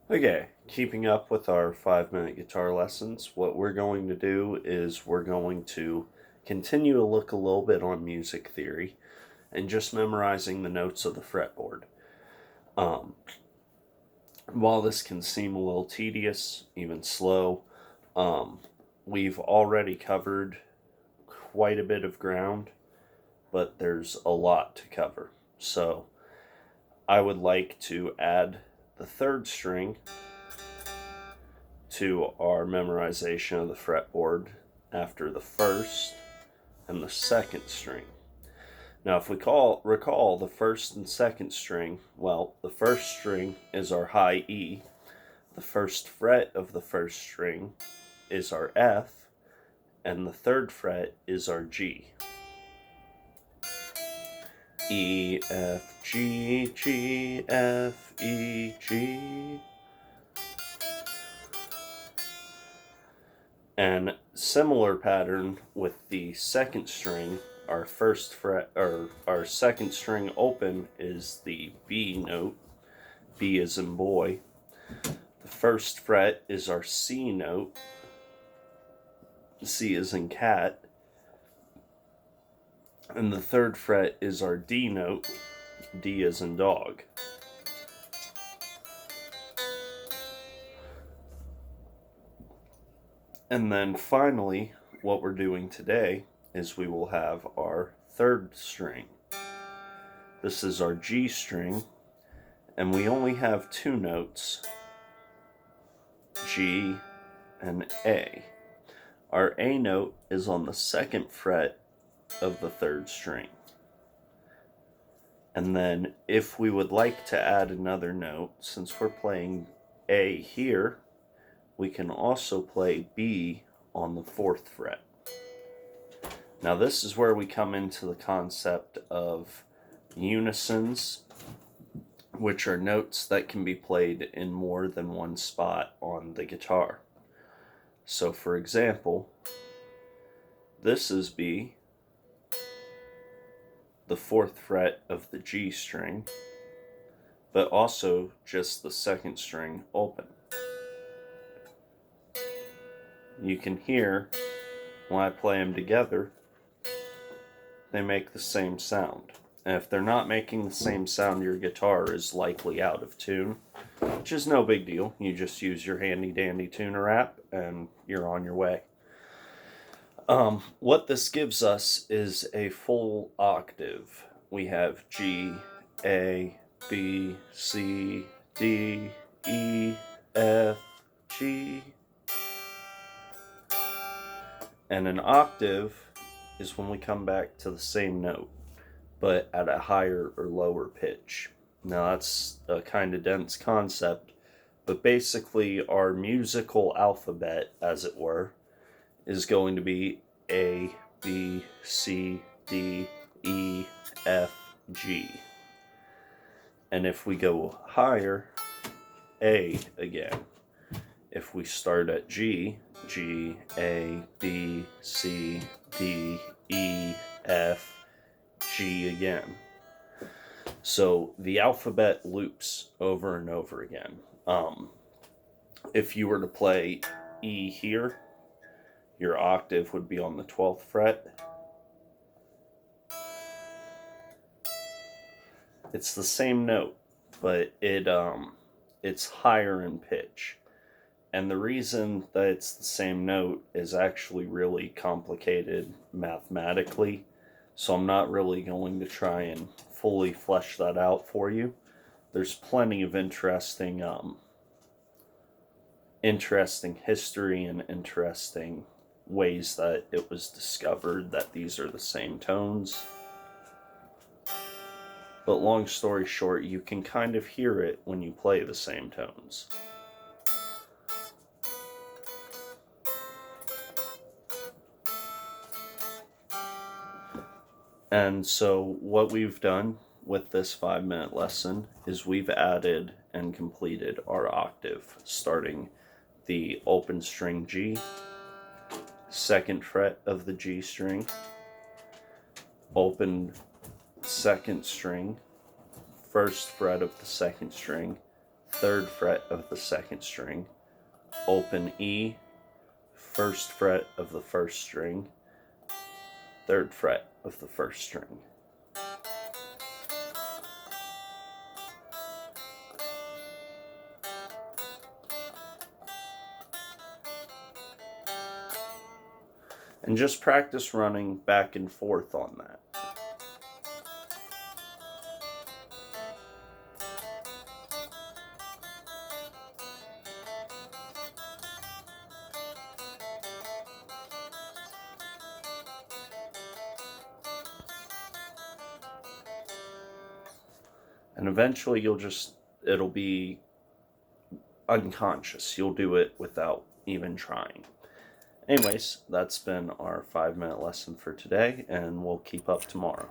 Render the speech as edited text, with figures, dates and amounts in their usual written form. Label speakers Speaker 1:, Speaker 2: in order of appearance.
Speaker 1: Okay, keeping up with our 5 minute guitar lessons, what we're going to do is we're going to continue to look a little bit on music theory and just memorizing the notes of the fretboard. Um, while this can seem a little tedious, even slow, um, we've already covered quite a bit of ground, but there's a lot to cover. So I would like to add the third string to our memorization of the fretboard after the first and the second string. Now, if we recall the first and second string, well, the first string is our high E, the first fret of the first string is our F, and the third fret is our G. E, F, G, G, F, E, G. And similar pattern with the second string. Our first fret, or our second string open, is the B note. B as in boy. The first fret is our C note. C as in cat. And the third fret is our D note. D as in dog. And then finally, what we're doing today is we will have our third string. This is our G string, and we only have two notes, G and A. Our A note is on the second fret of the third string. And then if we would like to add another note, since we're playing A here, we can also play B on the fourth fret. Now this is where we come into the concept of unisons, which are notes that can be played in more than one spot on the guitar. So for example, this is B, the fourth fret of the G string, but also just the second string open. You can hear when I play them together, they make the same sound. And if they're not making the same sound, your guitar is likely out of tune, which is no big deal. You just use your handy dandy tuner app and you're on your way. What this gives us is a full octave. We have G, A, B, C, D, E, F, G. And an octave is when we come back to the same note, but at a higher or lower pitch. Now that's a kind of dense concept, but basically our musical alphabet, as it were, is going to be A, B, C, D, E, F, G. And if we go higher, A again. If we start at G, G, A, B, C, D, E, F, G again. So the alphabet loops over and over again. If you were to play E here, your octave would be on the 12th fret. It's the same note, but it's higher in pitch. And the reason that it's the same note is actually really complicated mathematically. So I'm not really going to try and fully flesh that out for you. There's plenty of interesting history and interesting ways that it was discovered that these are the same tones. But long story short, you can kind of hear it when you play the same tones. And so what we've done with this 5 minute lesson is we've added and completed our octave, starting the open string G, second fret of the G string, open second string, first fret of the second string, 3rd fret of the 2nd string, open E, 1st fret of the 1st string, 3rd fret of the 1st string. And just practice running back and forth on that. And eventually it'll be unconscious. You'll do it without even trying. Anyways, that's been our 5-minute lesson for today, and we'll keep up tomorrow.